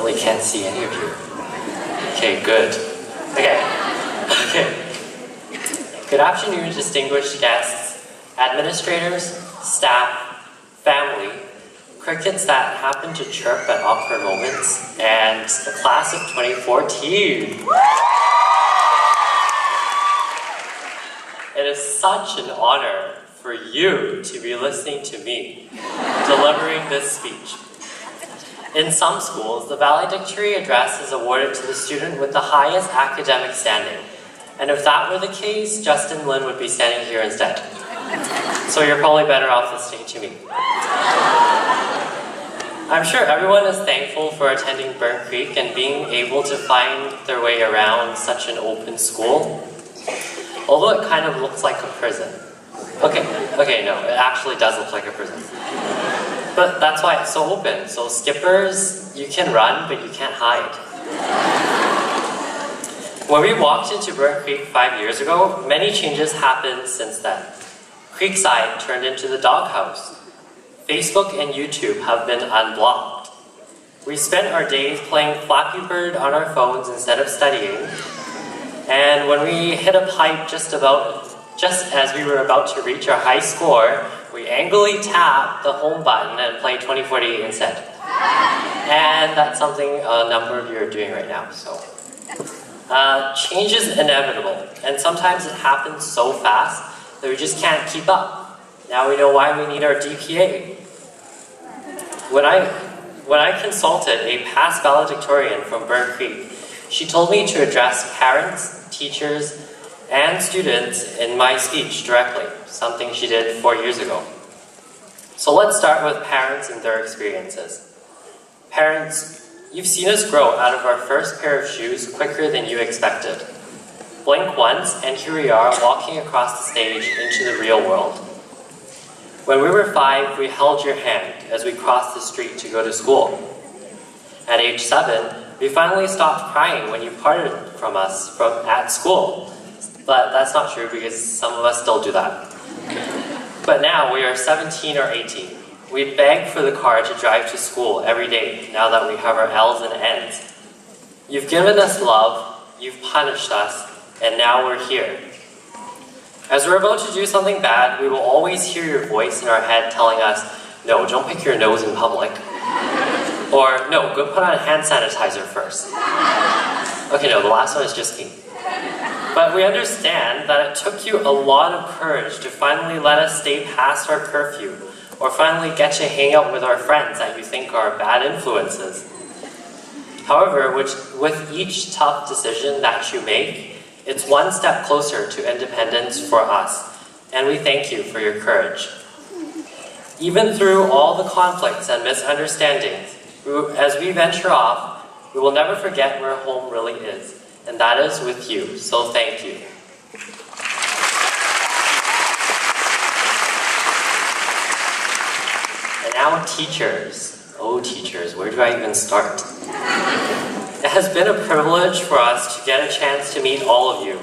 Really can't see any of you. Okay, good. Okay. Good afternoon, distinguished guests, administrators, staff, family, crickets that happen to chirp at awkward moments, and the class of 2014. It is such an honor for you to be listening to me delivering this speech. In some schools, the valedictory address is awarded to the student with the highest academic standing. And if that were the case, Justin Lin would be standing here instead. So you're probably better off listening to me. I'm sure everyone is thankful for attending Byrne Creek and being able to find their way around such an open school. Although it kind of looks like a prison. Okay, no, it actually does look like a prison. But that's why it's so open. So skippers, you can run, but you can't hide. When we walked into Byrne Creek 5 years ago, many changes happened since then. Creekside turned into the doghouse. Facebook and YouTube have been unblocked. We spent our days playing Flappy Bird on our phones instead of studying. And when we hit a pipe just as we were about to reach our high score, we angrily tapped the home button and played 2048 instead. And that's something a number of you are doing right now. So, change is inevitable, and sometimes it happens so fast that we just can't keep up. Now we know why we need our DPA. When I consulted a past valedictorian from Byrne Creek, she told me to address parents, teachers, and students in my speech directly, something she did 4 years ago. So let's start with parents and their experiences. Parents, you've seen us grow out of our first pair of shoes quicker than you expected. Blink once, and here we are walking across the stage into the real world. When we were 5, we held your hand as we crossed the street to go to school. At age 7, we finally stopped crying when you parted from us at school. But that's not true because some of us still do that. But now we are 17 or 18. We beg for the car to drive to school every day now that we have our L's and N's. You've given us love, you've punished us, and now we're here. As we're about to do something bad, we will always hear your voice in our head telling us, no, don't pick your nose in public. Or, no, go put on hand sanitizer first. Okay, no, the last one is just me. But we understand that it took you a lot of courage to finally let us stay past our curfew, or finally get to hang out with our friends that you think are bad influences. However, with each tough decision that you make, it's one step closer to independence for us, and we thank you for your courage. Even through all the conflicts and misunderstandings, as we venture off, we will never forget where home really is, and that is with you, so thank you. And now teachers. Oh teachers, where do I even start? It has been a privilege for us to get a chance to meet all of you.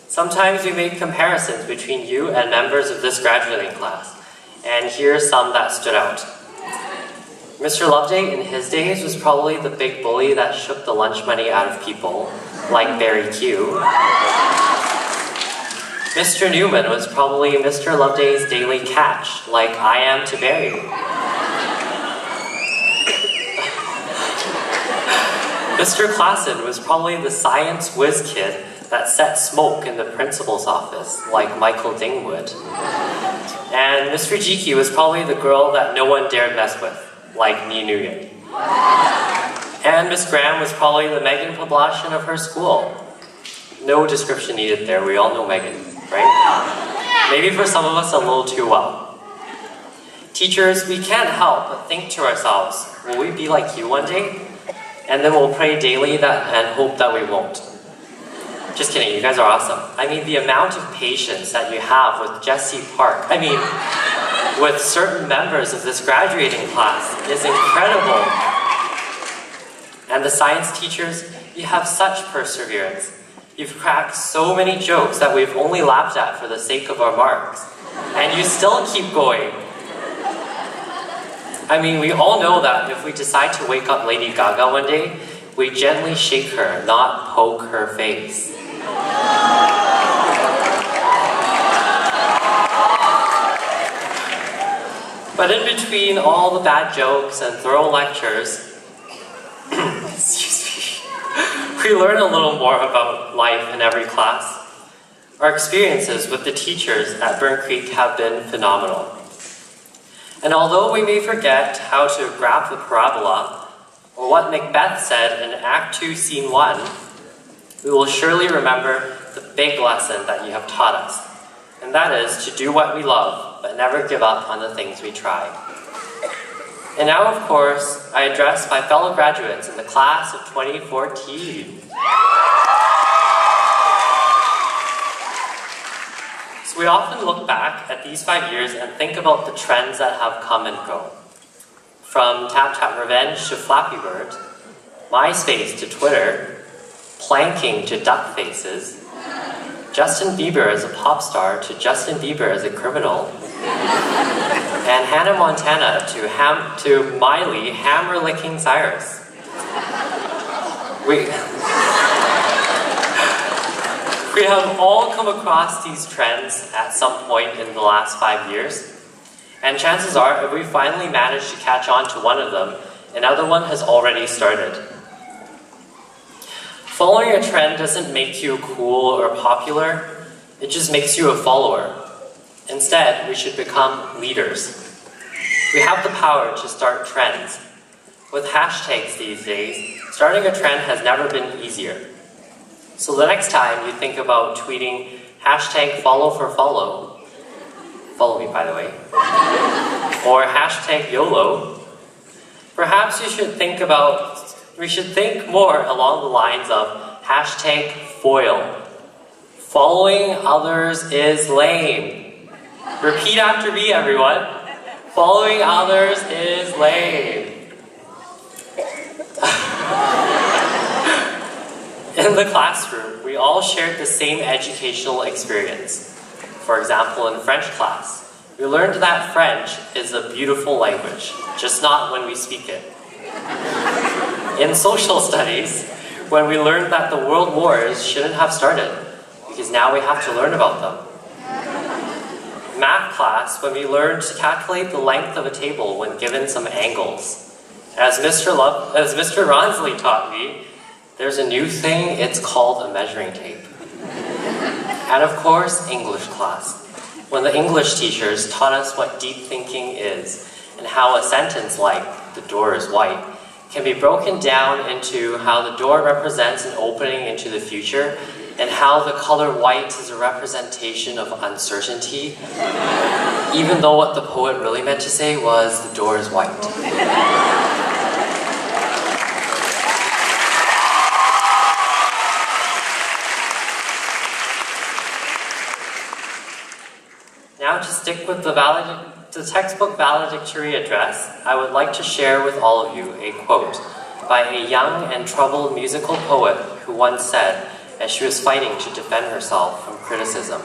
Sometimes we make comparisons between you and members of this graduating class, and here are some that stood out. Mr. Loveday in his days was probably the big bully that shook the lunch money out of people, like Barry Q. Mr. Newman was probably Mr. Loveday's daily catch, like I am to Barry. Mr. Klassen was probably the science whiz kid that set smoke in the principal's office, like Michael Dingwood. And Mr. Jiki was probably the girl that no one dared mess with, like Me Nguyen. And Miss Graham was probably the Megan Poblashian of her school. No description needed there, we all know Megan, right? Maybe for some of us a little too well. Teachers, we can't help but think to ourselves, will we be like you one day? And then we'll pray daily and hope that we won't. Just kidding, you guys are awesome. I mean, the amount of patience that you have with Jesse Park, with certain members of this graduating class is incredible. And the science teachers, you have such perseverance. You've cracked so many jokes that we've only laughed at for the sake of our marks. And you still keep going. I mean, we all know that if we decide to wake up Lady Gaga one day, we gently shake her, not poke her face. But in between all the bad jokes and thorough lectures, excuse me, we learn a little more about life in every class. Our experiences with the teachers at Byrne Creek have been phenomenal. And although we may forget how to graph the parabola, or what Macbeth said in Act 2, Scene 1, we will surely remember the big lesson that you have taught us, and that is to do what we love, but never give up on the things we try. And now, of course, I address my fellow graduates in the class of 2014. So we often look back at these 5 years and think about the trends that have come and go. From Tap Tap Revenge to Flappy Bird, MySpace to Twitter, planking to duck faces, Justin Bieber as a pop star to Justin Bieber as a criminal, and Hannah Montana to Miley hammer-licking Cyrus. We have all come across these trends at some point in the last 5 years, and chances are, if we finally manage to catch on to one of them, another one has already started. Following a trend doesn't make you cool or popular, it just makes you a follower. Instead, we should become leaders. We have the power to start trends. With hashtags these days, starting a trend has never been easier. So the next time you think about tweeting hashtag follow for follow me by the way, or hashtag YOLO, perhaps we should think more along the lines of hashtag foil. Following others is lame. Repeat after me, everyone. Following others is lame. In the classroom, we all shared the same educational experience. For example, in French class, we learned that French is a beautiful language, just not when we speak it. In social studies, when we learned that the world wars shouldn't have started, because now we have to learn about them. Math class, when we learned to calculate the length of a table when given some angles. As Mr. Ronsley taught me, there's a new thing, it's called a measuring tape. And of course, English class, when the English teachers taught us what deep thinking is, and how a sentence like, "the door is white," can be broken down into how the door represents an opening into the future, and how the color white is a representation of uncertainty, even though what the poet really meant to say was, "the door is white." Now, to stick with the textbook valedictorian address, I would like to share with all of you a quote by a young and troubled musical poet who once said, as she was fighting to defend herself from criticism,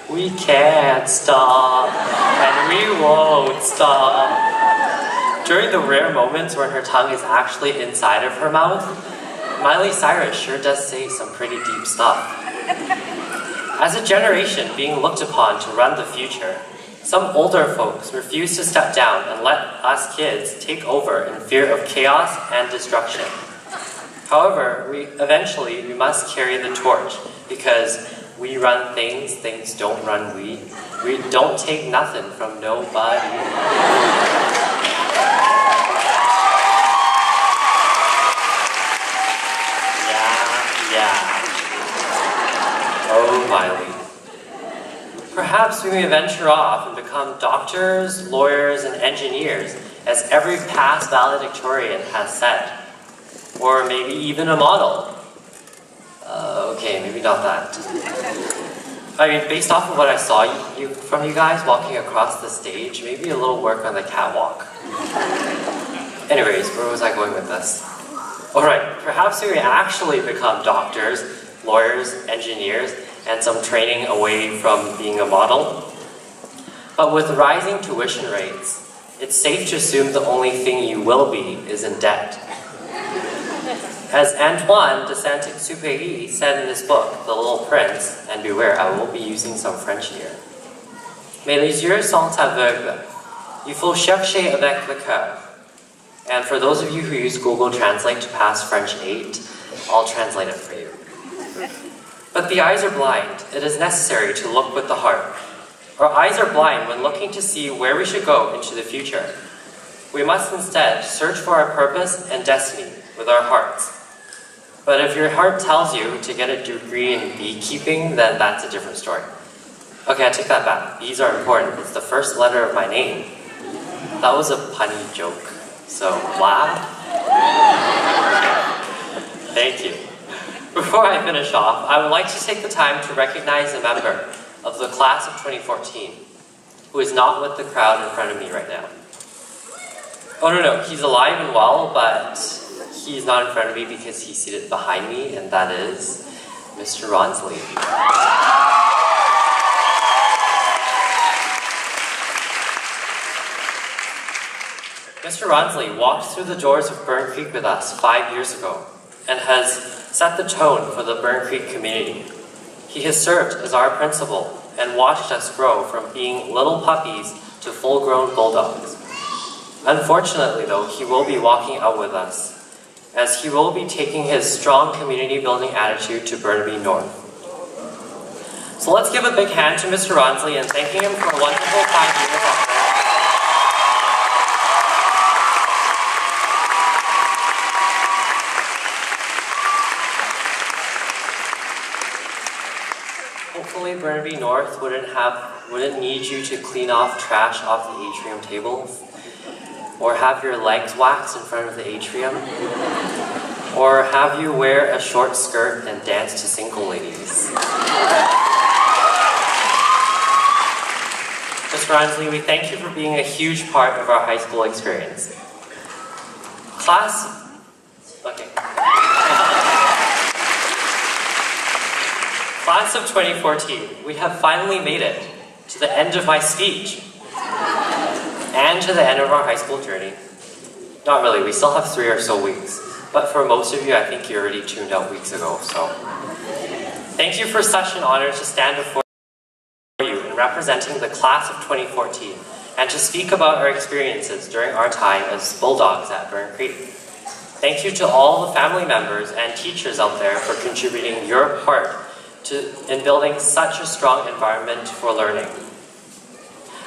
"We can't stop, and we won't stop." During the rare moments when her tongue is actually inside of her mouth, Miley Cyrus sure does say some pretty deep stuff. As a generation being looked upon to run the future, some older folks refuse to step down and let us kids take over in fear of chaos and destruction. However, we must carry the torch, because we run things, things don't run we. We don't take nothing from nobody. Oh, Miley. Perhaps we may venture off and become doctors, lawyers, and engineers, as every past valedictorian has said. Or maybe even a model. Okay, maybe not that. I mean, based off of what I saw from you guys walking across the stage, maybe a little work on the catwalk. Anyways, where was I going with this? Alright, perhaps we may actually become doctors, lawyers, engineers, and some training away from being a model. But with rising tuition rates, it's safe to assume the only thing you will be is in debt. As Antoine de Saint-Exupéry said in his book, The Little Prince, and beware, I will be using some French here. Mais les yeux sont aveugles. Il faut chercher avec le cœur. And for those of you who use Google Translate to pass French 8, I'll translate it for you. But the eyes are blind. It is necessary to look with the heart. Our eyes are blind when looking to see where we should go into the future. We must instead search for our purpose and destiny with our hearts. But if your heart tells you to get a degree in beekeeping, then that's a different story. Okay, I take that back. Bees are important. It's the first letter of my name. That was a punny joke. So, laugh. Thank you. Before I finish off, I would like to take the time to recognize a member of the class of 2014 who is not with the crowd in front of me right now. Oh no, he's alive and well, but he's not in front of me because he's seated behind me, and that is Mr. Ronsley. Mr. Ronsley walked through the doors of Byrne Creek with us 5 years ago and has set the tone for the Byrne Creek community. He has served as our principal and watched us grow from being little puppies to full-grown bulldogs. Unfortunately, though, he will be walking out with us, as he will be taking his strong community-building attitude to Burnaby North. So let's give a big hand to Mr. Ronsley and thanking him for a wonderful 5 years at Byrne. Hopefully Burnaby North wouldn't need you to clean off trash off the atrium tables, or have your legs waxed in front of the atrium, or have you wear a short skirt and dance to single ladies. Mr. Ronsley, we thank you for being a huge part of our high school experience. Class of 2014, we have finally made it to the end of my speech and to the end of our high school journey. Not really, we still have 3 or so weeks, but for most of you, I think you already tuned out weeks ago, so. Thank you for such an honor to stand before you in representing the class of 2014 and to speak about our experiences during our time as Bulldogs at Byrne Creek. Thank you to all the family members and teachers out there for contributing your part in building such a strong environment for learning.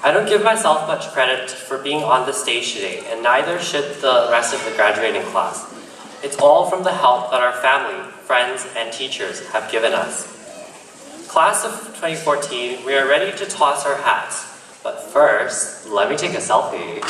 I don't give myself much credit for being on the stage today, and neither should the rest of the graduating class. It's all from the help that our family, friends, and teachers have given us. Class of 2014, we are ready to toss our hats, but first, let me take a selfie.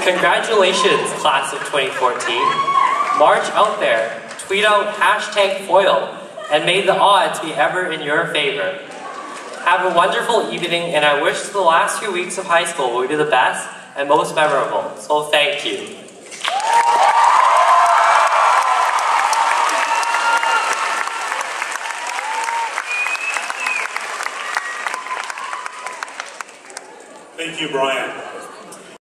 Congratulations, class of 2014. March out there, tweet out #FOIL, and may the odds be ever in your favor. Have a wonderful evening, and I wish the last few weeks of high school will be the best and most memorable, so thank you. Thank you, Bryan.